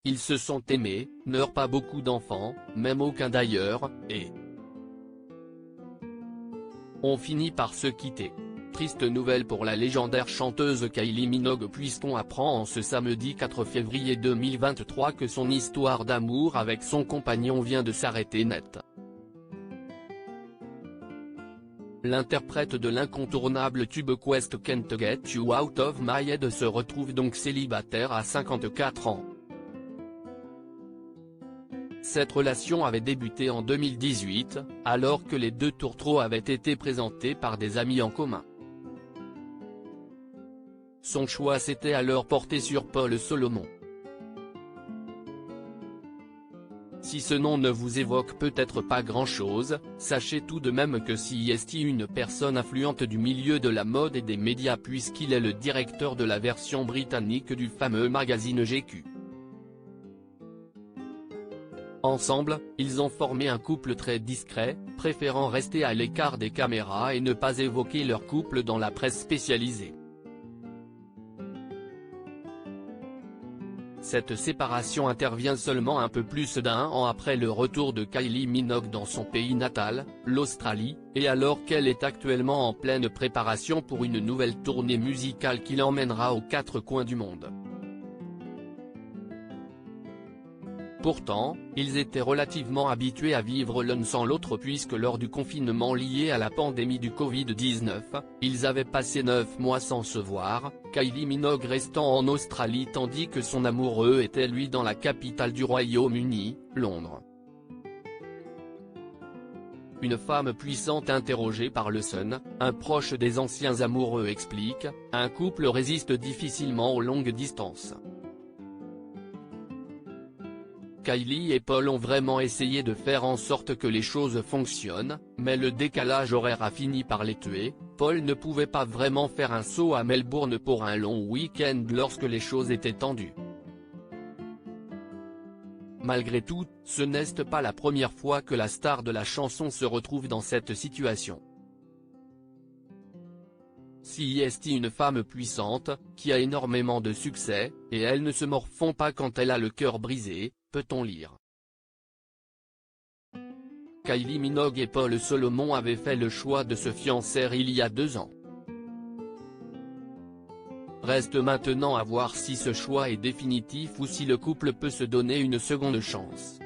ils se sont aimés, n'eurent pas beaucoup d'enfants, même aucun d'ailleurs, et ont fini par se quitter. Triste nouvelle pour la légendaire chanteuse Kylie Minogue puisqu'on apprend en ce samedi 4 février 2023 que son histoire d'amour avec son compagnon vient de s'arrêter net. L'interprète de l'incontournable tube Quest Can't Get You Out of My Head se retrouve donc célibataire à 54 ans. Cette relation avait débuté en 2018, alors que les deux tourtereaux avaient été présentés par des amis en commun. Son choix s'était alors porté sur Paul Solomon. Si ce nom ne vous évoque peut-être pas grand-chose, sachez tout de même que CEST est une personne influente du milieu de la mode et des médias puisqu'il est le directeur de la version britannique du fameux magazine GQ. Ensemble, ils ont formé un couple très discret, préférant rester à l'écart des caméras et ne pas évoquer leur couple dans la presse spécialisée. Cette séparation intervient seulement un peu plus d'1 an après le retour de Kylie Minogue dans son pays natal, l'Australie, et alors qu'elle est actuellement en pleine préparation pour une nouvelle tournée musicale qui l'emmènera aux quatre coins du monde. Pourtant, ils étaient relativement habitués à vivre l'un sans l'autre puisque lors du confinement lié à la pandémie du Covid-19, ils avaient passé 9 mois sans se voir, Kylie Minogue restant en Australie tandis que son amoureux était lui dans la capitale du Royaume-Uni, Londres. Une femme puissante interrogée par le Sun, un proche des anciens amoureux explique, un couple résiste difficilement aux longues distances. Kylie et Paul ont vraiment essayé de faire en sorte que les choses fonctionnent, mais le décalage horaire a fini par les tuer. Paul ne pouvait pas vraiment faire un saut à Melbourne pour un long week-end lorsque les choses étaient tendues. Malgré tout, ce n'est pas la première fois que la star de la chanson se retrouve dans cette situation. CEST une femme puissante, qui a énormément de succès, et elle ne se morfond pas quand elle a le cœur brisé, peut-on lire. Kylie Minogue et Paul Solomon avaient fait le choix de se fiancer il y a 2 ans. Reste maintenant à voir si ce choix est définitif ou si le couple peut se donner une seconde chance.